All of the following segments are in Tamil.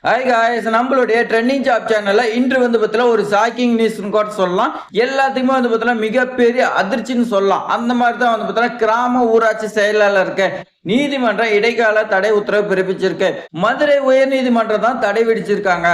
ஹாய் காய்ஸ், நம்மளுடைய ட்ரெண்டிங் ஜாப் சேனல்ல இன்று பார்த்தீங்கன்னா ஒரு ஷாக்கிங் நியூஸ்னு கூட சொல்லலாம். எல்லாத்துக்குமே பார்த்தீங்கன்னா மிகப்பெரிய அதிர்ச்சின்னு சொல்லலாம். அந்த மாதிரி தான் பார்த்தீங்கன்னா கிராம ஊராட்சி செயலாளருக்கு நீதிமன்றம் இடைக்கால தடை உத்தரவு பிறப்பிச்சிருக்கு. மதுரை உயர் நீதிமன்றம் தான் தடை விதிச்சிருக்காங்க.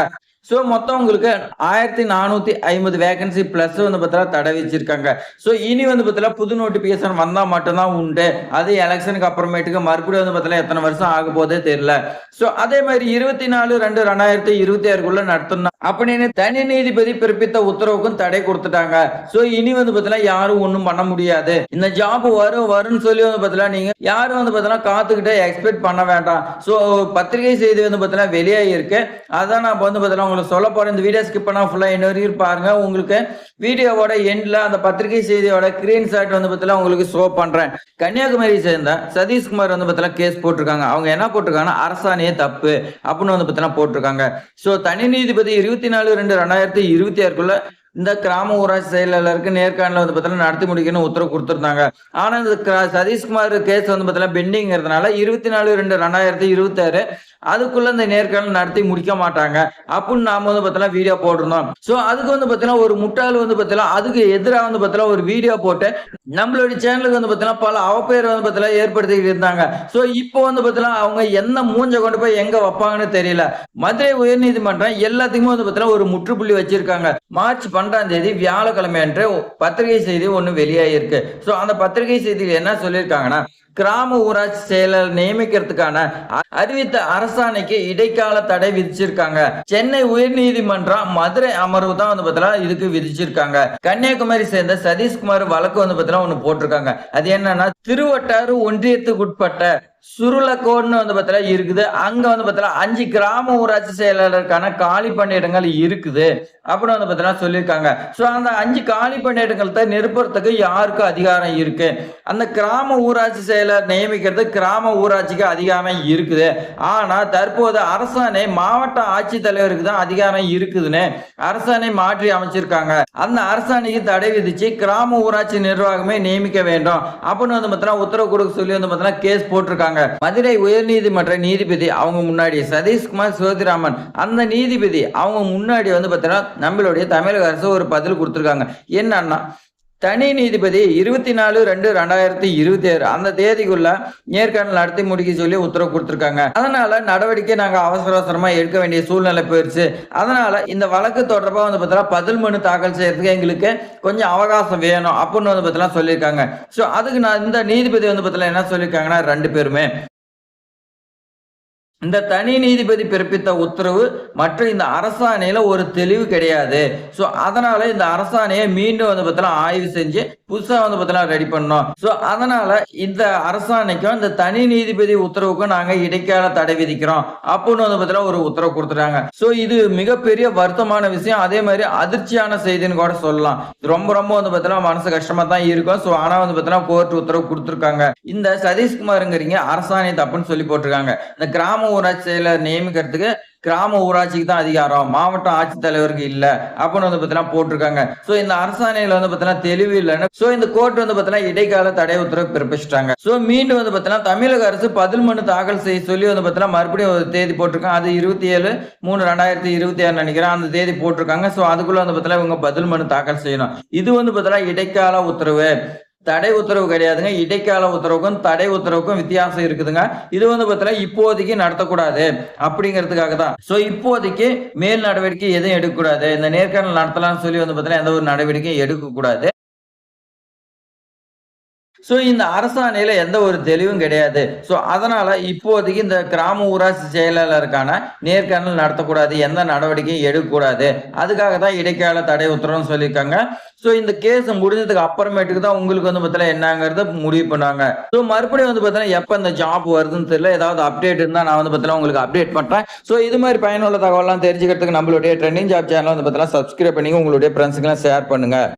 ஸோ மொத்தம் உங்களுக்கு 1450 வேகன்சி பிளஸ் பார்த்தீங்கன்னா தடை வச்சிருக்காங்க. ஸோ இனி பார்த்தீங்கன்னா புது நோட்டிபிகேஷன் வந்தா மட்டும்தான் உண்டு. அது எலெக்ஷனுக்கு அப்புறமேட்டுக்கு மறுபடியும் பார்த்தீங்கன்னா எத்தனை வருஷம் ஆக போதே தெரியல. ஸோ அதே மாதிரி 24/2/2026 நடத்தணும் அப்படின்னு தனி நீதிபதி பிறப்பித்த உத்தரவுக்கும் தடை கொடுத்துட்டாங்க. ஸோ இனி பார்த்தீங்கன்னா யாரும் ஒன்றும் பண்ண முடியாது. இந்த ஜாப் வரும்னு சொல்லி பார்த்தீங்கன்னா நீங்க யாரும் பார்த்தீங்கன்னா காத்துக்கிட்டே எக்ஸ்பெக்ட் பண்ண வேண்டாம். ஸோ பத்திரிகை செய்தி பார்த்தீங்கன்னா வெளியாகி இருக்கு. அதான் நான் பார்த்தீங்கன்னா உங்களுக்கு சொல்ல போறேன். இந்த வீடியோ ஸ்கிப் பண்ணா ஃபுல்லா இன்னொரு பாருங்க. உங்களுக்கு வீடியோவோட எண்ட்ல அந்த பத்திரிகை செய்தியோட ஸ்கிரீன்ஷாட் பார்த்தீங்கன்னா உங்களுக்கு ஷோ பண்றேன். கன்னியாகுமரி சேர்ந்த சதீஷ்குமார் பார்த்தீங்கன்னா கேஸ் போட்டிருக்காங்க. அவங்க என்ன போட்டிருக்காங்கன்னா அரசாணையே தப்பு அப்படின்னு பார்த்தீங்கன்னா போட்டிருக்காங்க. ஸோ தனி நீதிபதி 24/2/2026 இந்த கிராம ஊராட்சி செயலாளருக்கு நேர்காணல பார்த்தீங்கன்னா நடத்தி முடிக்கணும்னு உத்தரவு கொடுத்துருந்தாங்க. ஆனா இந்த சதீஷ்குமார் கேஸ் பார்த்தீங்கன்னா பெண்டிங்கிறதுனால 24/2/2026 அதுக்குள்ள இந்த நேர்காணல் நடத்தி முடிக்க மாட்டாங்க அப்படின்னு நாம பார்த்தீங்கன்னா வீடியோ போட்டிருந்தோம். ஸோ அதுக்கு பார்த்தீங்கன்னா ஒரு முட்டாள் பார்த்தீங்கன்னா அதுக்கு எதிராக பார்த்தீங்கன்னா ஒரு வீடியோ போட்டு நம்மளுடைய சேனலுக்கு பார்த்தீங்கன்னா பல அவப்பெயர் பார்த்தீங்கன்னா ஏற்படுத்திக்கிட்டு இருந்தாங்க. ஸோ இப்போ பார்த்தீங்கன்னா அவங்க என்ன மூஞ்ச கொண்டு போய் எங்க வைப்பாங்கன்னு தெரியல. மதுரை உயர்நீதிமன்றம் எல்லாத்துக்குமே பார்த்தீங்கன்னா ஒரு முற்றுப்புள்ளி வச்சிருக்காங்க. மார்ச் 12ஆம் தேதி வியாழக்கிழமை அன்று பத்திரிகை செய்தி ஒன்று வெளியாகிருக்கு. ஸோ அந்த பத்திரிகை செய்தியில் என்ன சொல்லியிருக்காங்கன்னா கிராம ஊராட்சி செயலர் நியமிக்கிறதுக்கான அறிவித்த அரசாணைக்கு இடைக்கால தடை விதிச்சிருக்காங்க. சென்னை உயர் நீதிமன்றம் மதுரை அமர்வு தான் பார்த்தீங்கன்னா இதுக்கு விதிச்சிருக்காங்க. கன்னியாகுமரி சேர்ந்த சதீஷ்குமார் வழக்கு பார்த்தீங்கன்னா ஒண்ணு போட்டிருக்காங்க. அது என்னன்னா திருவட்டாறு ஒன்றியத்துக்கு உட்பட்ட சுருளக்கோடுன்னு பார்த்தீங்கன்னா இருக்குது. அங்க பார்த்தீங்கன்னா 5 கிராம ஊராட்சி செயலாளருக்கான காலி பணியிடங்கள் இருக்குது அப்படின்னு பார்த்தீங்கன்னா சொல்லியிருக்காங்க. ஸோ அந்த 5 காலி பணியிடங்களை நிரப்புறதுக்கு யாருக்கு அதிகாரம் இருக்கு? அந்த கிராம ஊராட்சி செயலர் நியமிக்கிறது கிராம ஊராட்சிக்கு அதிகாரம் இருக்குது. ஆனா தற்போது அரசாணை மாவட்ட ஆட்சித்தலைவருக்கு தான் அதிகாரம் இருக்குதுன்னு அரசாணை மாற்றி அமைச்சிருக்காங்க. அந்த அரசாணைக்கு தடை விதிச்சு கிராம ஊராட்சி நிர்வாகமே நியமிக்க வேண்டும் அப்படின்னு பார்த்தீங்கன்னா உத்தரவு கொடுக்க சொல்லி பார்த்தீங்கன்னா கேஸ் போட்டிருக்காங்க. மதுரை உயர் நீதிமன்ற நீதிபதி அவங்க முன்னாடி சதீஷ்குமார் சிவதிராமன் அந்த நீதிபதி அவங்க முன்னாடி பார்த்தீங்கன்னா நம்மளுடைய தமிழக அரசு ஒரு பதில் கொடுத்திருக்காங்க. என்னன்னா தனி நீதிபதி 24/2/2026 அந்த தேதிக்குள்ள நேர்காணல் நடத்தி முடிக்க சொல்லி உத்தரவு கொடுத்திருக்காங்க. அதனால நடவடிக்கை நாங்க அவசரமா எடுக்க வேண்டிய சூழ்நிலை போயிருச்சு. அதனால இந்த வழக்கு தொடர்பா பார்த்தீங்கன்னா பதில் மனு தாக்கல் செய்யறதுக்கு எங்களுக்கு கொஞ்சம் அவகாசம் வேணும் அப்படின்னு பார்த்தீங்கன்னா சொல்லியிருக்காங்க. ஸோ அதுக்கு நான் இந்த நீதிபதி பார்த்தீங்கன்னா என்ன சொல்லியிருக்காங்கன்னா 2 பேருமே இந்த தனி நீதிபதி பிறப்பித்த உத்தரவு மற்றும் இந்த அரசாணையில ஒரு தெளிவு கிடையாது. ஸோ அதனால இந்த அரசாணையை மீண்டும் பார்த்தீங்கன்னா ஆய்வு செஞ்சு புதுசா பார்த்தீங்கன்னா ரெடி பண்ணோம். ஸோ அதனால இந்த அரசாணைக்கும் இந்த தனி நீதிபதி உத்தரவுக்கும் நாங்க இடைக்கால தடை விதிக்கிறோம் அப்படின்னு பார்த்தீங்கன்னா ஒரு உத்தரவு கொடுத்துட்டாங்க. ஸோ இது மிகப்பெரிய வருத்தமான விஷயம். அதே மாதிரி அதிர்ச்சியான செய்தின்னு கூட சொல்லலாம். ரொம்ப பார்த்தீங்கன்னா மனசு கஷ்டமா தான் இருக்கும். ஸோ ஆனா பார்த்தீங்கன்னா கோர்ட் உத்தரவு கொடுத்துருக்காங்க. இந்த சதீஷ்குமாருங்கிறீங்க அரசாணை தப்புன்னு சொல்லி போட்டிருக்காங்க. இந்த கிராம ஊராட்சி செயலர் நியமிக்கிறதுக்கு கிராம ஊராட்சிக்கு தான் அதிகாரம், மாவட்ட ஆட்சித்தலைவருக்கு இல்ல அப்படின்னு பார்த்தீங்கன்னா போட்டிருக்காங்க. சோ இந்த அரசாணையில பார்த்தீங்கன்னா தெளிவு இல்லைன்னு சோ இந்த கோர்ட் பார்த்தீங்கன்னா இடைக்கால தடை உத்தரவு பிறப்பிச்சிட்டாங்க. சோ மீண்டும் பார்த்தீங்கன்னா தமிழக அரசு பதில் மனு தாக்கல் செய்ய சொல்லி பார்த்தீங்கன்னா மறுபடியும் ஒரு தேதி போட்டிருக்காங்க. அது 27/3/2026 நினைக்கிறேன் அந்த தேதி போட்டிருக்காங்க. சோ அதுக்குள்ள பார்த்தீங்கன்னா இவங்க பதில் மனு தாக்கல் செய்யணும். இது பார்த்தீங்கன்னா இடைக்கால உத்தரவு, தடை உத்தரவு கிடையாதுங்க. இடைக்கால உத்தரவுக்கும் தடை உத்தரவுக்கும் வித்தியாசம் இருக்குதுங்க. இது பார்த்தீங்கன்னா இப்போதைக்கு நடத்தக்கூடாது அப்படிங்கிறதுக்காக தான். சோ இப்போதைக்கு மேல் நடவடிக்கை எதுவும் எடுக்கக்கூடாது. இந்த நேர்காணல் நடத்தலாம்னு சொல்லி பார்த்தீங்கன்னா எந்த ஒரு நடவடிக்கையும் எடுக்கக்கூடாது. ஸோ இந்த அரசாணையில எந்த ஒரு தெளிவும் கிடையாது. ஸோ அதனால இப்போதைக்கு இந்த கிராம ஊராட்சி செயலாளருக்கான நேர்காணல் நடத்தக்கூடாது, எந்த நடவடிக்கையும் எடுக்கக்கூடாது. அதுக்காக தான் இடைக்கால தடை உத்தரவுன்னு சொல்லியிருக்காங்க. ஸோ இந்த கேஸ் முடிஞ்சதுக்கு அப்புறமேட்டுக்கு தான் உங்களுக்கு பார்த்தீங்கன்னா என்னங்கிறத முடிவு பண்ணுவாங்க. ஸோ மறுபடியும் பார்த்தீங்கன்னா எப்போ இந்த ஜாப் வருதுன்னு தெரியல. ஏதாவது அப்டேட் இருந்தால் நான் பார்த்தீங்கன்னா உங்களுக்கு அப்டேட் பண்றேன். ஸோ இது மாதிரி பயனுள்ள தகவலாம் தெரிஞ்சுக்கிறதுக்கு நம்மளுடைய ட்ரெண்டிங் ஜாப் சேனல் பார்த்தீங்கன்னா சப்ஸ்கிரைப் பண்ணி உங்களுடைய ஃப்ரெண்ட்ஸுக்கெல்லாம் ஷேர் பண்ணுங்க.